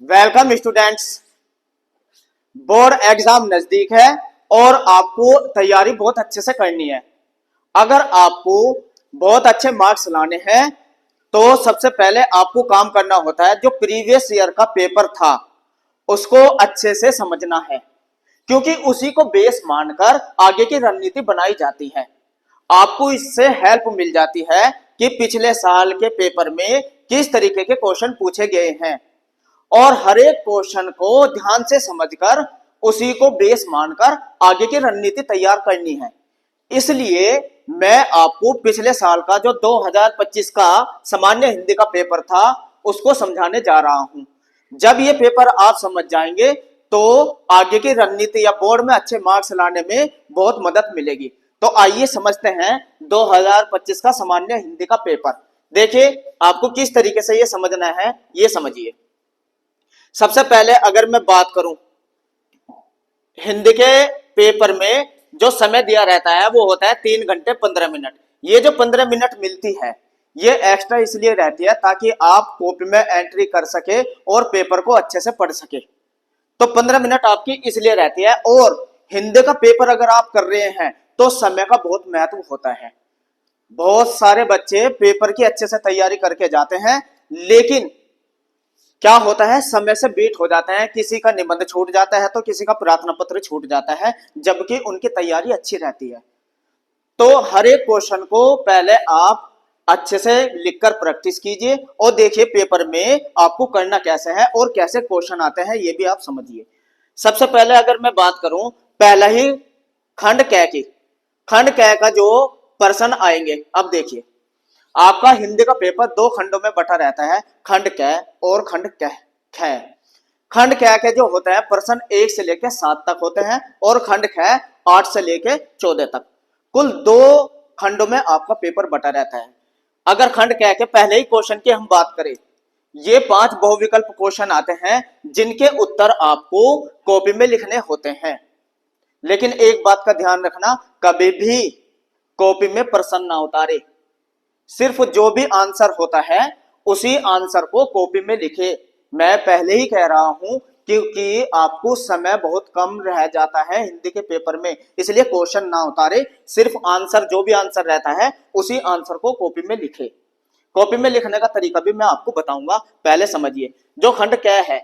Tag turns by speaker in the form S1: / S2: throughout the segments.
S1: Welcome students. Board exam नजदीक है और आपको तैयारी बहुत अच्छे से करनी है। अगर आपको बहुत अच्छे मार्क्स लाने हैं तो सबसे पहले आपको काम करना होता है, जो प्रीवियस ईयर का पेपर था उसको अच्छे से समझना है, क्योंकि उसी को बेस मानकर आगे की रणनीति बनाई जाती है। आपको इससे हेल्प मिल जाती है कि पिछले साल के पेपर में किस तरीके के क्वेश्चन पूछे गए हैं, और हर एक क्वेश्चन को ध्यान से समझकर उसी को बेस मानकर आगे की रणनीति तैयार करनी है। इसलिए मैं आपको पिछले साल का जो 2025 का सामान्य हिंदी का पेपर था उसको समझाने जा रहा हूं। जब ये पेपर आप समझ जाएंगे तो आगे की रणनीति या बोर्ड में अच्छे मार्क्स लाने में बहुत मदद मिलेगी। तो आइए समझते हैं 2025 का सामान्य हिंदी का पेपर। देखिए आपको किस तरीके से ये समझना है, ये समझिए। सबसे पहले अगर मैं बात करूं, हिंदी के पेपर में जो समय दिया रहता है वो होता है 3 घंटे 15 मिनट। ये जो 15 मिनट मिलती है ये एक्स्ट्रा इसलिए रहती है ताकि आप कॉपी में एंट्री कर सके और पेपर को अच्छे से पढ़ सके। तो 15 मिनट आपकी इसलिए रहती है। और हिंदी का पेपर अगर आप कर रहे हैं तो समय का बहुत महत्व होता है। बहुत सारे बच्चे पेपर की अच्छे से तैयारी करके जाते हैं, लेकिन क्या होता है, समय से बीट हो जाते हैं। किसी का निबंध छूट जाता है तो किसी का प्रार्थना पत्र छूट जाता है, जबकि उनकी तैयारी अच्छी रहती है। तो हर एक क्वेश्चन को पहले आप अच्छे से लिखकर प्रैक्टिस कीजिए और देखिए पेपर में आपको करना कैसे है और कैसे क्वेश्चन आते हैं ये भी आप समझिए। सबसे पहले अगर मैं बात करूं, पहला ही खंड कै की, खंड कै का जो प्रश्न आएंगे, अब देखिए आपका हिंदी का पेपर 2 खंडों में बटा रहता है, खंड कै और खंड ख। खंड कै के जो होते हैं प्रश्न 1 से लेकर 7 तक होते हैं और खंड ख 8 से लेकर 14 तक। कुल 2 खंडों में आपका पेपर बटा रहता है। अगर खंड कै के पहले ही क्वेश्चन की हम बात करें, ये 5 बहुविकल्प क्वेश्चन आते हैं जिनके उत्तर आपको कॉपी में लिखने होते हैं। लेकिन एक बात का ध्यान रखना, कभी भी कॉपी में प्रश्न ना उतारे। सिर्फ जो भी आंसर होता है उसी आंसर को कॉपी में लिखे। मैं पहले ही कह रहा हूं क्योंकि आपको समय बहुत कम रह जाता है हिंदी के पेपर में, इसलिए क्वेश्चन ना उतारे, सिर्फ आंसर जो भी आंसर रहता है उसी आंसर को कॉपी में लिखे। कॉपी में लिखने का तरीका भी मैं आपको बताऊंगा, पहले समझिए। जो खंड कै है,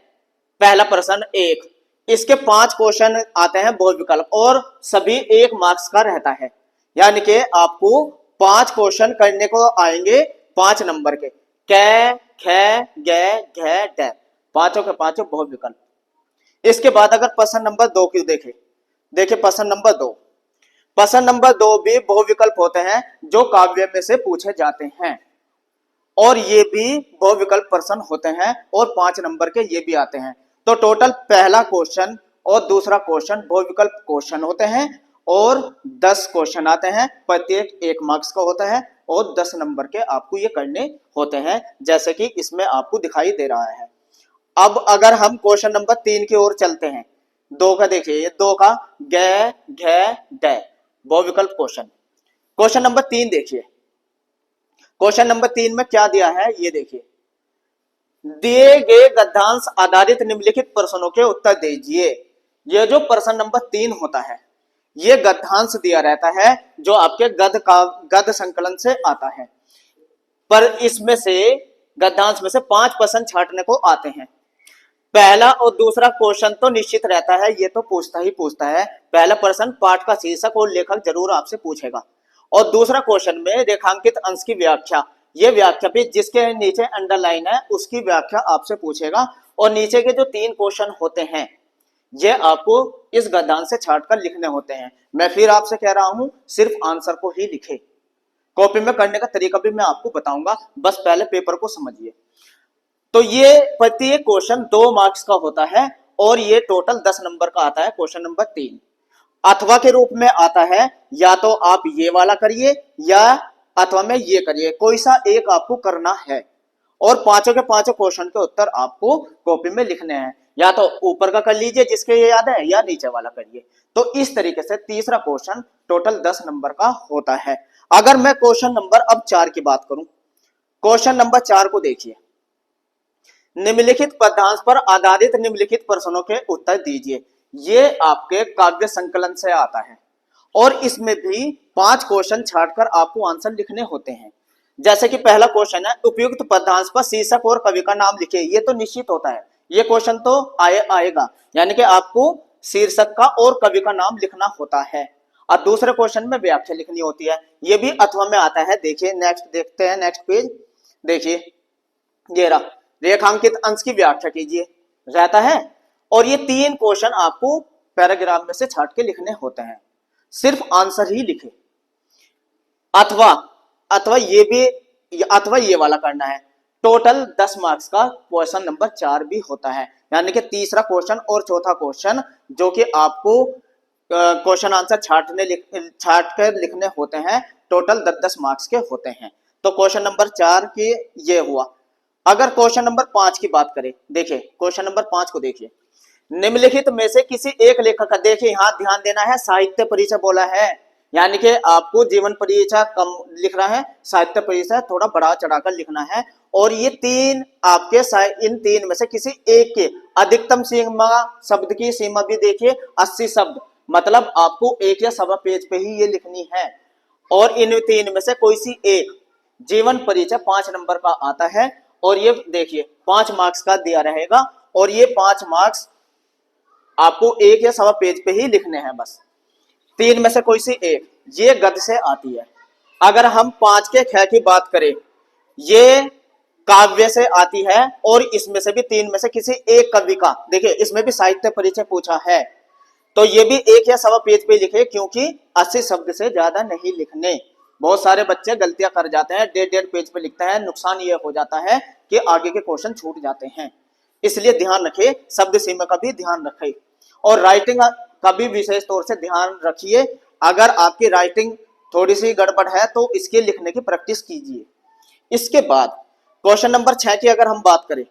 S1: पहला प्रश्न 1, इसके 5 क्वेश्चन आते हैं बहुविकल्प और सभी 1 मार्क्स का रहता है। यानी कि आपको 5 क्वेश्चन करने को आएंगे 5 नंबर के, कै ख ग घ ड, पांचों के पांचों बहुविकल्प। इसके बाद अगर प्रश्न नंबर 2 की देखिए प्रश्न नंबर 2, प्रश्न नंबर 2 भी बहुविकल्प होते हैं जो काव्य में से पूछे जाते हैं, और ये भी बहुविकल्प प्रश्न होते हैं और 5 नंबर के ये भी आते हैं। तो टोटल पहला क्वेश्चन और दूसरा क्वेश्चन बहुविकल्प क्वेश्चन होते हैं और 10 क्वेश्चन आते हैं, प्रत्येक 1 मार्क्स का होता है और 10 नंबर के आपको ये करने होते हैं, जैसे कि इसमें आपको दिखाई दे रहा है। अब अगर हम क्वेश्चन नंबर 3 की ओर चलते हैं, 2 का देखिए, ये 2 का ग घ ड बहुविकल्प क्वेश्चन। क्वेश्चन नंबर 3 देखिए, क्वेश्चन नंबर 3 में क्या दिया है ये देखिए, दिए गए गद्यांश आधारित निम्नलिखित प्रश्नों के उत्तर दीजिए। यह जो प्रश्न नंबर 3 होता है ये गद्यांश दिया रहता है जो आपके गद्य संकलन से आता है, पर इसमें से गद्यांश में से 5 प्रश्न छांटने को आते हैं। पहला और दूसरा क्वेश्चन तो निश्चित रहता है, ये तो पूछता है। पहला प्रश्न पाठ का शीर्षक और लेखक जरूर आपसे पूछेगा, और दूसरा क्वेश्चन में रेखांकित अंश की व्याख्या, ये व्याख्या भी जिसके नीचे अंडरलाइन है उसकी व्याख्या आपसे पूछेगा। और नीचे के जो 3 क्वेश्चन होते हैं ये आपको इस गद्यांश से छांटकर लिखने होते हैं। मैं फिर आपसे कह रहा हूं सिर्फ आंसर को ही लिखे, कॉपी में करने का तरीका भी मैं आपको बताऊंगा, बस पहले पेपर को समझिए। तो ये प्रत्येक क्वेश्चन 2 मार्क्स का होता है और ये टोटल 10 नंबर का आता है क्वेश्चन नंबर 3। अथवा के रूप में आता है, या तो आप ये वाला करिए या अथवा में ये करिए, कोई सा एक आपको करना है, और पांचों के पांचों क्वेश्चन के उत्तर आपको कॉपी में लिखने हैं। या तो ऊपर का कर लीजिए जिसके ये याद है, या नीचे वाला करिए। तो इस तरीके से तीसरा क्वेश्चन टोटल 10 नंबर का होता है। अगर मैं क्वेश्चन नंबर अब 4 की बात करूं, क्वेश्चन नंबर 4 को देखिए, निम्नलिखित पद्यांश पर आधारित निम्नलिखित प्रश्नों के उत्तर दीजिए। ये आपके काव्य संकलन से आता है और इसमें भी 5 क्वेश्चन छाटकर आपको आंसर लिखने होते हैं। जैसे कि पहला क्वेश्चन है, उपयुक्त पद्यांश पर शीर्षक और कवि का नाम लिखिए। ये तो निश्चित होता है, ये क्वेश्चन तो आएगा, यानी कि आपको शीर्षक का और कवि का नाम लिखना होता है। और दूसरे क्वेश्चन में व्याख्या लिखनी होती है, ये भी अथवा में आता है। देखिए नेक्स्ट देखते हैं, नेक्स्ट पेज देखिए, ये रहा, रेखांकित अंश की व्याख्या कीजिए रहता है। और ये 3 क्वेश्चन आपको पैराग्राफ में से छाट के लिखने होते हैं, सिर्फ आंसर ही लिखे। अथवा अथवा ये भी, अथवा ये वाला करना है। टोटल 10 मार्क्स का क्वेश्चन नंबर 4 भी होता है, यानी कि तीसरा क्वेश्चन और चौथा क्वेश्चन जो कि आपको क्वेश्चन आंसर छाट कर लिखने होते हैं, टोटल 10 मार्क्स के होते हैं। तो क्वेश्चन नंबर 4 की ये हुआ। अगर क्वेश्चन नंबर 5 की बात करें, देखिए क्वेश्चन नंबर 5 को देखिए, निम्नलिखित में से किसी एक लेखक का, देखिए यहां ध्यान देना है, साहित्य परिचय बोला है, यानी कि आपको जीवन परिचय कम लिख रहा है, साहित्य परिचय थोड़ा बढ़ा चढ़ाकर लिखना है। और ये 3 आपके इन 3 में से किसी एक के, अधिकतम सीमा शब्द की सीमा भी देखिए 80 शब्द, मतलब आपको एक या सवा पेज पे ही ये लिखनी है। और इन 3 में से कोई सी एक, जीवन परिचय 5 नंबर का आता है और ये देखिए 5 मार्क्स का दिया रहेगा, और ये 5 मार्क्स आपको एक या सवा पेज पे ही लिखने हैं बस। 3 में से कोई सी एक, ये गद्य से आती है। अगर हम 5 के ख की बात करें, ये काव्य से आती है, और इसमें से भी 3 में से किसी एक कवि का, देखिए इसमें भी साहित्य परिचय पूछा है, तो ये भी एक या सवा पेज पे लिखे, क्योंकि 80 शब्द से ज्यादा नहीं लिखने। बहुत सारे बच्चे गलतियां कर जाते हैं, 1.5 पेज पे लिखते हैं, नुकसान ये हो जाता है कि आगे के क्वेश्चन छूट जाते हैं। इसलिए ध्यान रखिए, शब्द सीमा का भी ध्यान रखिए, और राइटिंग का भी विशेष तौर से ध्यान रखिए। अगर आपकी राइटिंग थोड़ी सी गड़बड़ है तो इसके लिखने की प्रैक्टिस कीजिए। इसके बाद क्वेश्चन नंबर 6 की अगर हम बात करें,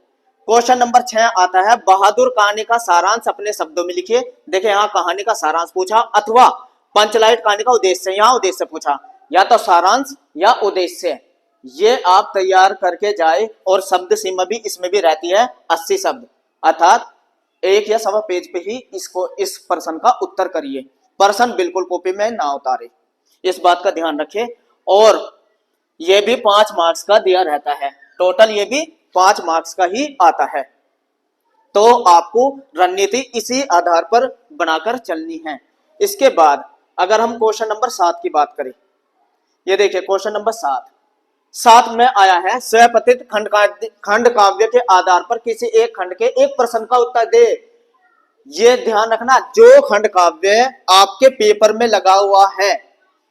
S1: क्वेश्चन नंबर 6 आता है, बहादुर कहानी का सारांश अपने शब्दों में लिखिए। देखिए यहाँ कहानी का सारांश पूछा, अथवा पंचलाइट कहानी का उद्देश्य, यहाँ उद्देश्य पूछा, या तो सारांश या उद्देश्य, ये आप तैयार करके जाए। और शब्द सीमा भी इसमें भी रहती है 80 शब्द, अर्थात एक या सवा पेज पे ही इसको, इस प्रश्न का उत्तर करिए। प्रश्न बिल्कुल कॉपी में ना उतारे, इस बात का ध्यान रखें। और ये भी 5 मार्क्स का दिया रहता है, टोटल ये भी 5 मार्क्स का ही आता है। तो आपको रणनीति इसी आधार पर बनाकर चलनी है। इसके बाद अगर हम क्वेश्चन नंबर 7 की बात करें, ये देखिए क्वेश्चन नंबर 7 में आया है, स्वपतित खंड काव्य के आधार पर किसी एक खंड के एक प्रश्न का उत्तर दे। ये ध्यान रखना, जो खंड काव्य आपके पेपर में लगा हुआ है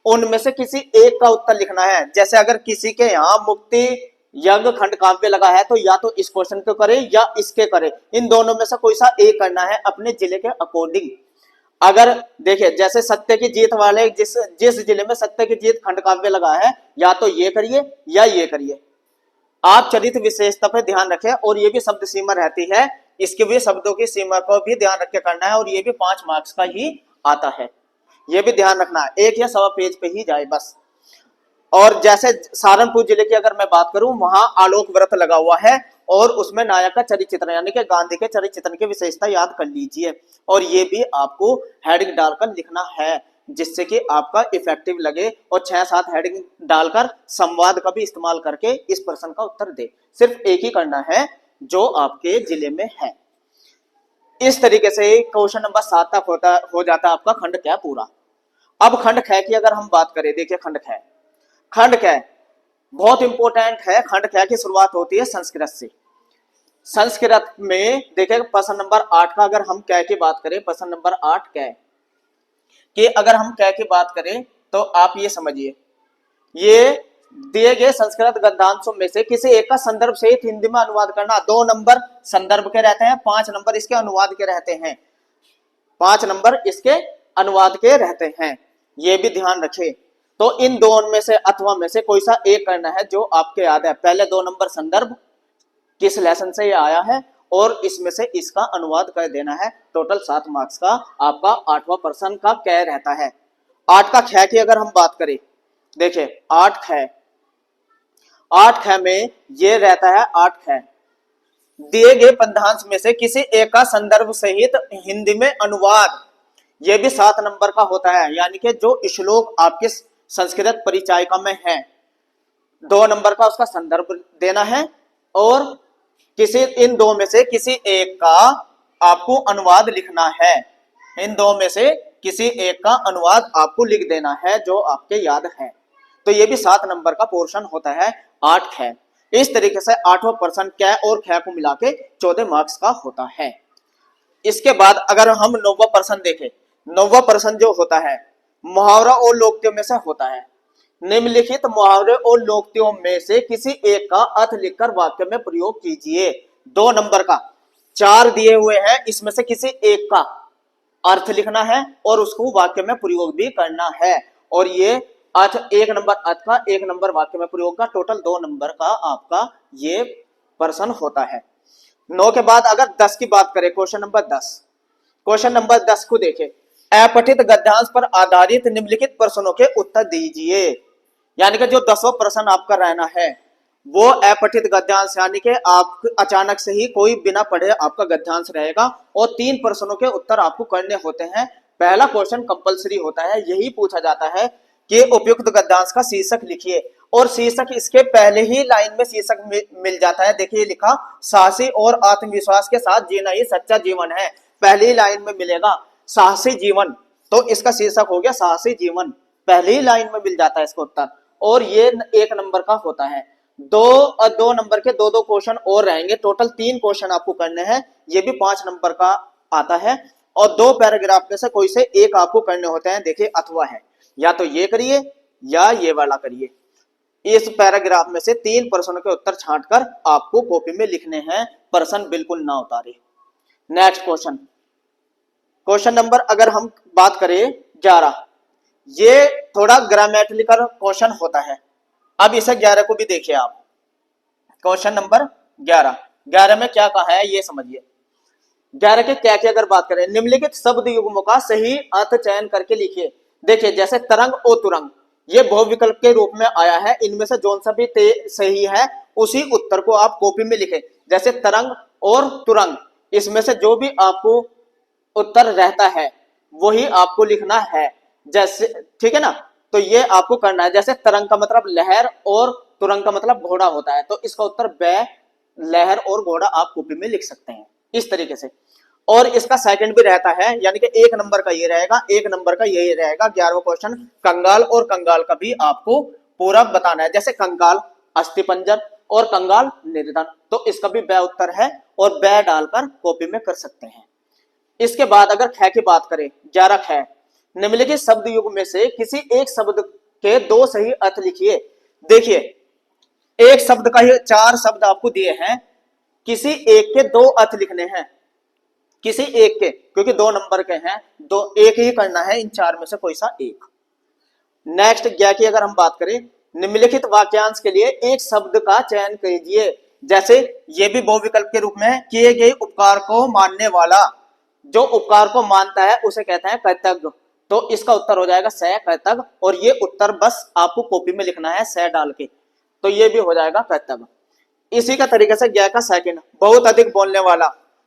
S1: उनमें से किसी एक का उत्तर लिखना है। जैसे अगर किसी के यहाँ मुक्ति यज्ञ खंड काव्य लगा है, तो या तो इस क्वेश्चन को करे या इसके करे, इन दोनों में से कोई सा एक करना है अपने जिले के अकॉर्डिंग। अगर देखिए जैसे सत्य की जीत वाले, जिस जिले में सत्य की जीत खंड काव्य लगा है, या तो ये करिए या ये करिए। आप चरित्र विशेषता पर ध्यान रखें, और ये भी शब्द सीमा रहती है, इसके भी शब्दों की सीमा को भी ध्यान रख के करना है, और ये भी 5 मार्क्स का ही आता है। ये भी ध्यान रखना है, एक या सवा पेज पे ही जाए बस। और जैसे सहारनपुर जिले की अगर मैं बात करूं, वहां आलोक व्रत लगा हुआ है, और उसमें नायक का चरित्र चित्रण, यानी कि गांधी के चरित्र चित्रण की विशेषता याद कर लीजिए। और ये भी आपको हेडिंग डालकर लिखना है, जिससे कि आपका इफेक्टिव लगे, और 6-7 हेडिंग डालकर संवाद का भी इस्तेमाल करके इस प्रश्न का उत्तर दे। सिर्फ एक ही करना है जो आपके जिले में है। इस तरीके से क्वेश्चन नंबर 7 तक हो जाता है आपका खंड क पूरा। अब खंड ख की अगर हम बात करें, देखिए खंड ख बहुत इंपॉर्टेंट है। खंड ख की शुरुआत होती है संस्कृत से। संस्कृत में देखिए प्रश्न नंबर 8 का अगर हम क की बात करें, प्रश्न नंबर 8 क कि अगर हम क की बात करें तो आप ये समझिए, ये दिए गए संस्कृत गद्यांशों में से किसी एक का संदर्भ सहित हिंदी में अनुवाद करना। 2 नंबर संदर्भ के रहते हैं, 5 नंबर इसके अनुवाद के रहते हैं, 5 नंबर इसके अनुवाद के रहते हैं, ये भी ध्यान रखें। तो इन दोनों में से अथवा में से कोई सा एक करना है जो आपके याद है। पहले 2 नंबर संदर्भ किस लेसन से ये आया है, और इसमें से इसका अनुवाद कर देना है। टोटल 7 मार्क्स का आपका 8वां प्रश्न का क रहता है। 8 का ख की अगर हम बात करें, देखिए 8 ख में ये रहता है 8 ख। दिए गए पद्यांश में से किसी एक का संदर्भ सहित हिंदी में अनुवाद, यह भी 7 नंबर का होता है। यानी कि जो श्लोक आपके संस्कृत परिचायिका में है, 2 नंबर का उसका संदर्भ देना है और किसी इन दो में से किसी एक का आपको अनुवाद लिखना है। इन दो में से किसी एक का अनुवाद आपको लिख देना है जो आपके याद है। तो ये भी 7 नंबर का पोर्शन होता है। 8 ख, इस तरीके से 8वां पर्सन क और ख को मिला के 14 मार्क्स का होता है। इसके बाद अगर हम 9वां पर्सन देखें, 9वां पर्सन जो होता है मुहावरा और लोकोक्तियों में से होता है। निम्नलिखित मुहावरे और लोकोक्तियों में से किसी एक का अर्थ लिखकर वाक्य में प्रयोग कीजिए। 2 नंबर का 4 दिए हुए हैं, इसमें से किसी एक का अर्थ लिखना है और उसको वाक्य में प्रयोग भी करना है। और ये अर्थ 1 नंबर अर्थ का, 1 नंबर वाक्य में प्रयोग का, टोटल 2 नंबर का आपका ये पर्सन होता है। 9 के बाद अगर 10 की बात करें, क्वेश्चन नंबर 10, क्वेश्चन नंबर 10 को देखें। अपठित गद्यांश पर आधारित निम्नलिखित प्रश्नों के उत्तर दीजिए। यानी कि जो 10वां प्रश्न आपका रहना है वो अपठित गद्यांश, यानी कि आप अचानक से ही कोई बिना पढ़े आपका गद्यांश रहेगा और 3 प्रश्नों के उत्तर आपको करने होते हैं। पहला क्वेश्चन कंपलसरी होता है, यही पूछा जाता है कि उपयुक्त गद्यांश का शीर्षक लिखिए और शीर्षक इसके पहले ही लाइन में शीर्षक मिल जाता है। देखिए लिखा, साहसी और आत्मविश्वास के साथ जीना ही सच्चा जीवन है। पहली लाइन में मिलेगा साहसी जीवन, तो इसका शीर्षक हो गया साहसी जीवन, पहली ही लाइन में मिल जाता है इसका उत्तर। और ये 1 नंबर का होता है। 2 नंबर के 2 क्वेश्चन और रहेंगे, टोटल 3 क्वेश्चन आपको करने हैं। ये भी 5 नंबर का आता है और 2 पैराग्राफ में से कोई से एक आपको करने होते हैं। देखिए अथवा है, या तो ये करिए या ये वाला करिए। इस पैराग्राफ में से 3 प्रश्नों के उत्तर छांटकर आपको कॉपी में लिखने हैं, प्रश्न बिल्कुल ना उतारे। नेक्स्ट क्वेश्चन, क्वेश्चन नंबर अगर हम बात करें 11, ये थोड़ा ग्रामेटिकल क्वेश्चन होता है। अब इसे 11 को भी देखिए आप। क्वेश्चन नंबर 11 में क्या कहा है ये समझिए। 11 के क्या की अगर बात करें, निम्नलिखित शब्द युग्मों का सही अर्थ चयन करके लिखिए। देखिए जैसे तरंग और तुरंग, ये बहुविकल्प के रूप में आया है, इनमें से जोन सा भी सही है उसी उत्तर को आप कॉपी में लिखें। जैसे तरंग और तुरंग, इसमें से जो भी आपको उत्तर रहता है वही आपको लिखना है। जैसे ठीक है ना, तो ये आपको करना है। जैसे तरंग का मतलब लहर और तुरंग का मतलब घोड़ा होता है, तो इसका उत्तर ब, लहर और घोड़ा आप कॉपी में लिख सकते हैं इस तरीके से। और इसका सेकंड भी रहता है, यानी कि 1 नंबर का ये रहेगा, 1 नंबर का यही रहेगा। 11वां क्वेश्चन कंगाल और कंगाल का भी आपको पूरा बताना है। जैसे कंगाल अस्थिपंजर और कंगाल निर्धन, तो इसका भी ब उत्तर है और ब डालकर कॉपी में कर सकते हैं। इसके बाद अगर ख की बात करें, 11 ख, निम्नलिखित शब्द युग में से किसी एक शब्द के 2 सही अर्थ लिखिए। देखिए एक शब्द का ही 4 शब्द आपको दिए हैं, किसी एक के 2 अर्थ लिखने हैं, किसी एक के, क्योंकि 2 नंबर के हैं, 2 एक ही करना है, इन 4 में से कोई सा एक। नेक्स्ट 11 की अगर हम बात करें, निम्नलिखित वाक्यांश के लिए एक शब्द का चयन कीजिए। जैसे ये भी बहुविकल्प के रूप में है, किए गए उपकार को मानने वाला, जो उपकार को मानता है उसे कहते हैं कृतज्ञ, तो इसका उत्तर हो जाएगा स कृतज्ञ। और ये उत्तर बस आपको कॉपी में लिखना है स डाल के, तो ये भी हो जाएगा कृतज्ञ। इसी का तरीके से 11 का सेकंड, बहुत अधिक बोलने वाला,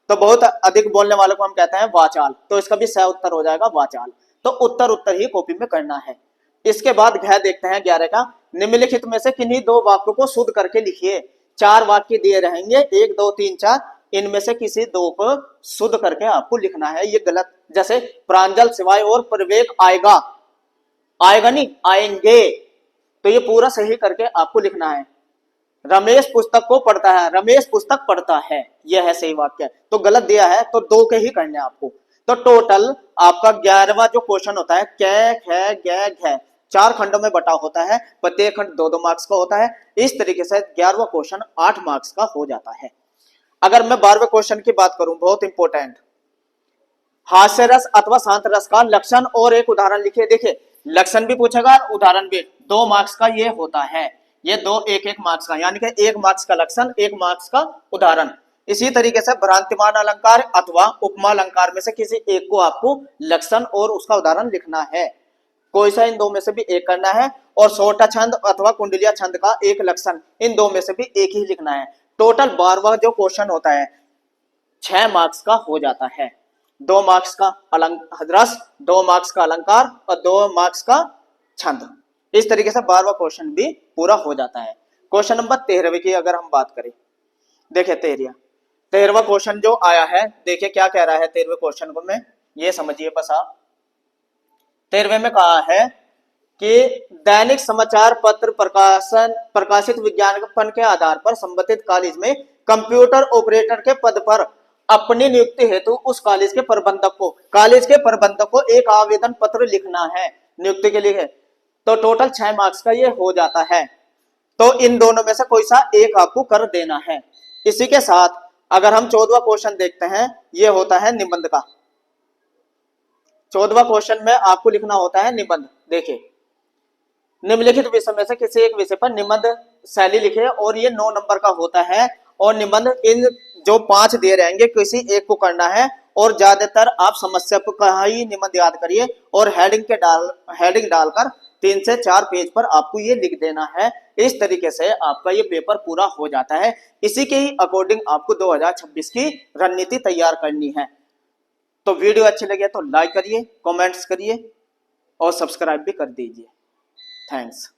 S1: तो बहुत अधिक बोलने वाले को हम कहते हैं वाचाल, तो इसका भी स उत्तर हो जाएगा वाचाल। तो उत्तर ही कॉपी में करना है। इसके बाद घ देखते हैं 11 का, निम्नलिखित में से किन्हीं 2 वाक्यों को शुद्ध करके लिखिए। 4 वाक्य दिए रहेंगे, 1 2 3 4, इनमें से किसी 2 को शुद्ध करके आपको लिखना है। ये गलत, जैसे प्रांजल सिवाय और प्रवेक आएगा, आएगा नहीं आएंगे, तो ये पूरा सही करके आपको लिखना है। रमेश पुस्तक को पढ़ता है, रमेश पुस्तक पढ़ता है, यह है सही वाक्य। तो गलत दिया है तो 2 के ही करने आपको। तो टोटल आपका 11वां जो क्वेश्चन होता है क ख ग घ, 4 खंडों में बटा होता है, प्रत्येक खंड 2-2 मार्क्स का होता है। इस तरीके से 11वां क्वेश्चन 8 मार्क्स का हो जाता है। अगर मैं 12वें क्वेश्चन की बात करूं, बहुत इंपॉर्टेंट, हास्य रस अथवा शांत रस का लक्षण और एक उदाहरण लिखिए। देखिए लक्षण भी पूछेगा, उदाहरण भी, 2 मार्क्स का ये होता है, ये 2 1-1 मार्क्स का, यानी कि 1 मार्क्स का लक्षण, 1 मार्क्स का उदाहरण। इसी तरीके से भ्रांतिमान अलंकार अथवा उपमा अलंकार में से किसी एक को आपको लक्षण और उसका उदाहरण लिखना है। कोई सा इन 2 में से भी एक करना है। और सोटा छंद अथवा कुंडलिया छंद का एक लक्षण, इन 2 में से भी एक ही लिखना है। टोटल 12वां जो क्वेश्चन होता है 6 मार्क्स का हो जाता है। 2 मार्क्स का रस, 2 मार्क्स का अलंकार और 2 मार्क्स का छंद। इस तरीके से 12वां क्वेश्चन भी पूरा हो जाता है। क्वेश्चन नंबर 13वें की अगर हम बात करें, देखिए 13वां क्वेश्चन जो आया है, देखिए क्या कह रहा है 13वें क्वेश्चन को में ये समझिए बस आप। 13वें में कहा है कि दैनिक समाचार पत्र प्रकाशित विज्ञापन के आधार पर संबंधित कॉलेज में कंप्यूटर ऑपरेटर के पद पर अपनी नियुक्ति हेतु उस कॉलेज के प्रबंधक को एक आवेदन पत्र लिखना है नियुक्ति के लिए। तो टोटल 6 मार्क्स का ये हो जाता है। तो इन दोनों में से कोई सा एक आपको कर देना है। इसी के साथ अगर हम 14वां क्वेश्चन देखते हैं, ये होता है निबंध का। 14वां क्वेश्चन में आपको लिखना होता है निबंध। देखिए निम्नलिखित विषय में से किसी एक विषय पर निबंध शैली लिखे और ये 9 नंबर का होता है। और निबंध इन जो 5 दे रहेंगे किसी एक को करना है और ज्यादातर आप समस्या का ही निबंध याद करिए और हेडिंग डालकर 3 से 4 पेज पर आपको ये लिख देना है। इस तरीके से आपका ये पेपर पूरा हो जाता है। इसी के ही अकॉर्डिंग आपको 2026 की रणनीति तैयार करनी है। तो वीडियो अच्छी लगे तो लाइक करिए, कमेंट्स करिए और सब्सक्राइब भी कर दीजिए। थैंक्स।